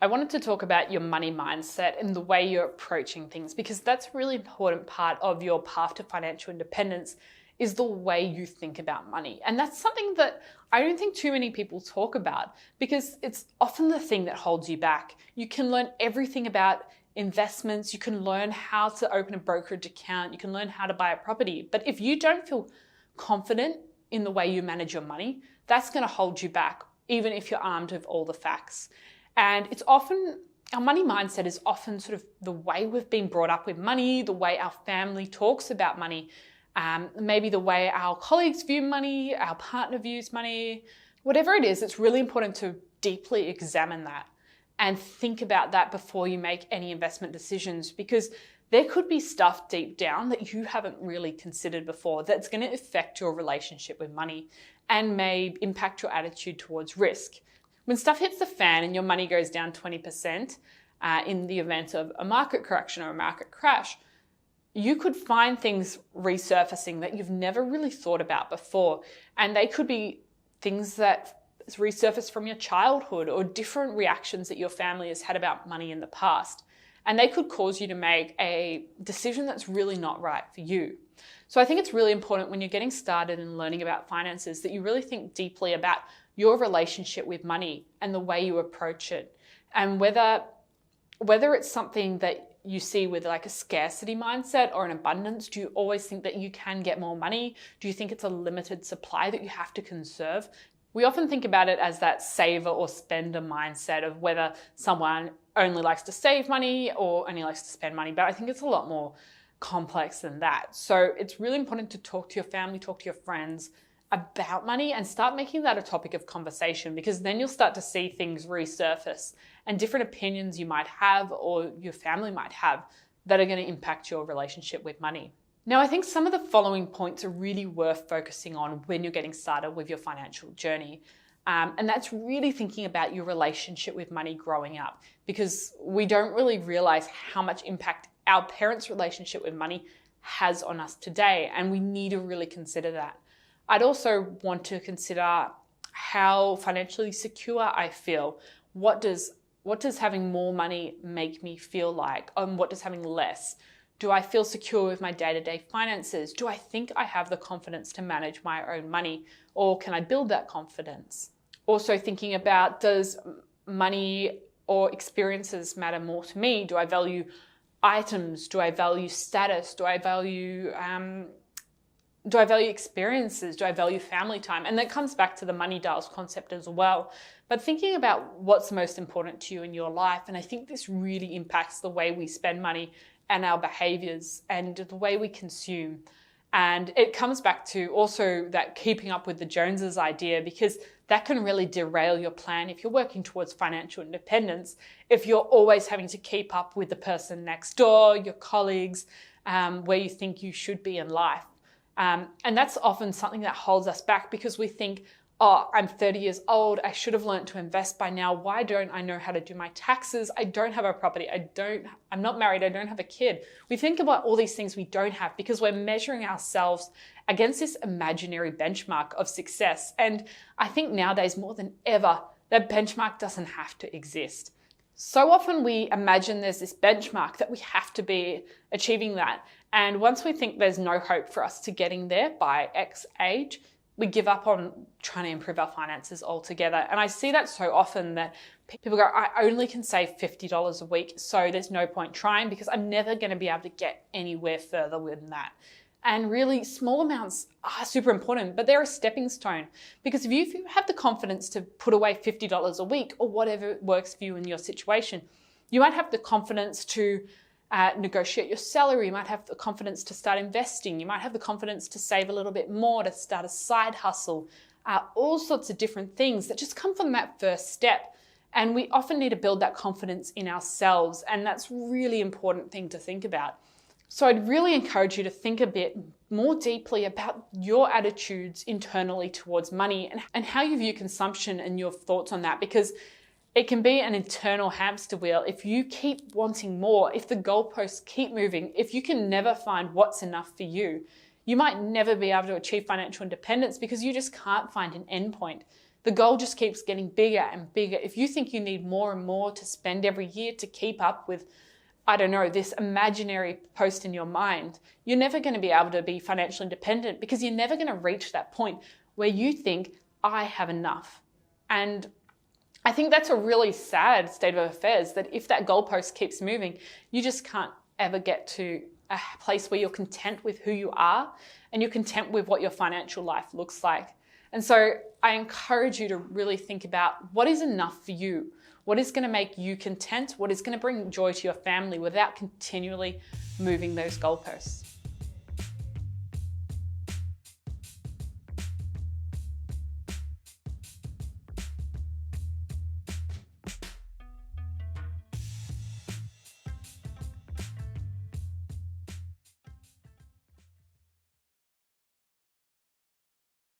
I wanted to talk about your money mindset and the way you're approaching things, because that's a really important part of your path to financial independence is the way you think about money. And that's something that I don't think too many people talk about because it's often the thing that holds you back. You can learn everything about investments, you can learn how to open a brokerage account, you can learn how to buy a property. But if you don't feel confident in the way you manage your money, that's going to hold you back, even if you're armed with all the facts. And it's often, our money mindset is often sort of the way we've been brought up with money, the way our family talks about money, maybe the way our colleagues view money, our partner views money. Whatever it is, it's really important to deeply examine that and think about that before you make any investment decisions, because there could be stuff deep down that you haven't really considered before that's going to affect your relationship with money and may impact your attitude towards risk. When stuff hits the fan and your money goes down 20% in the event of a market correction or a market crash, you could find things resurfacing that you've never really thought about before. And they could be things that resurface from your childhood or different reactions that your family has had about money in the past. And they could cause you to make a decision that's really not right for you. So I think it's really important when you're getting started and learning about finances that you really think deeply about your relationship with money and the way you approach it. And whether it's something that you see with like a scarcity mindset or an abundance, do you always think that you can get more money? Do you think it's a limited supply that you have to conserve? We often think about it as that saver or spender mindset of whether someone only likes to save money or only likes to spend money, but I think it's a lot more complex than that. So it's really important to talk to your family, talk to your friends about money and start making that a topic of conversation, because then you'll start to see things resurface and different opinions you might have or your family might have that are going to impact your relationship with money. Now, I think some of the following points are really worth focusing on when you're getting started with your financial journey. And that's really thinking about your relationship with money growing up, because we don't really realize how much impact our parents' relationship with money has on us today. And we need to really consider that. I'd also want to consider how financially secure I feel. What does having more money make me feel like? What does having less? Do I feel secure with my day-to-day finances? Do I think I have the confidence to manage my own money, or can I build that confidence? Also thinking about, does money or experiences matter more to me? Do I value items? Do I value status? Do I value experiences? Do I value family time? And that comes back to the money dials concept as well. But thinking about what's most important to you in your life, and I think this really impacts the way we spend money and our behaviors and the way we consume. And it comes back to also that keeping up with the Joneses idea, because that can really derail your plan if you're working towards financial independence, if you're always having to keep up with the person next door, your colleagues, where you think you should be in life. And that's often something that holds us back, because we think, oh, I'm 30 years old, I should have learned to invest by now. Why don't I know how to do my taxes? I don't have a property. I'm not married. I don't have a kid. We think about all these things we don't have because we're measuring ourselves against this imaginary benchmark of success. And I think nowadays more than ever, that benchmark doesn't have to exist. So often we imagine there's this benchmark that we have to be achieving that. And once we think there's no hope for us to getting there by X age, we give up on trying to improve our finances altogether. And I see that so often that people go, I only can save $50 a week, so there's no point trying because I'm never going to be able to get anywhere further than that. And really, small amounts are super important, but they're a stepping stone. Because if you have the confidence to put away $50 a week or whatever works for you in your situation, you might have the confidence to negotiate your salary. You might have the confidence to start investing. You might have the confidence to save a little bit more, to start a side hustle, all sorts of different things that just come from that first step. And we often need to build that confidence in ourselves. And that's a really important thing to think about. So I'd really encourage you to think a bit more deeply about your attitudes internally towards money and how you view consumption and your thoughts on that, because it can be an internal hamster wheel. If you keep wanting more, if the goalposts keep moving, if you can never find what's enough for you, you might never be able to achieve financial independence because you just can't find an endpoint. the goal just keeps getting bigger and bigger. If you think you need more and more to spend every year to keep up with, I don't know, this imaginary post in your mind, you're never going to be able to be financially independent, because you're never going to reach that point where you think, I have enough. And I think that's a really sad state of affairs, that if that goalpost keeps moving, you just can't ever get to a place where you're content with who you are and you're content with what your financial life looks like. And so I encourage you to really think about what is enough for you. What is going to make you content? What is going to bring joy to your family without continually moving those goalposts?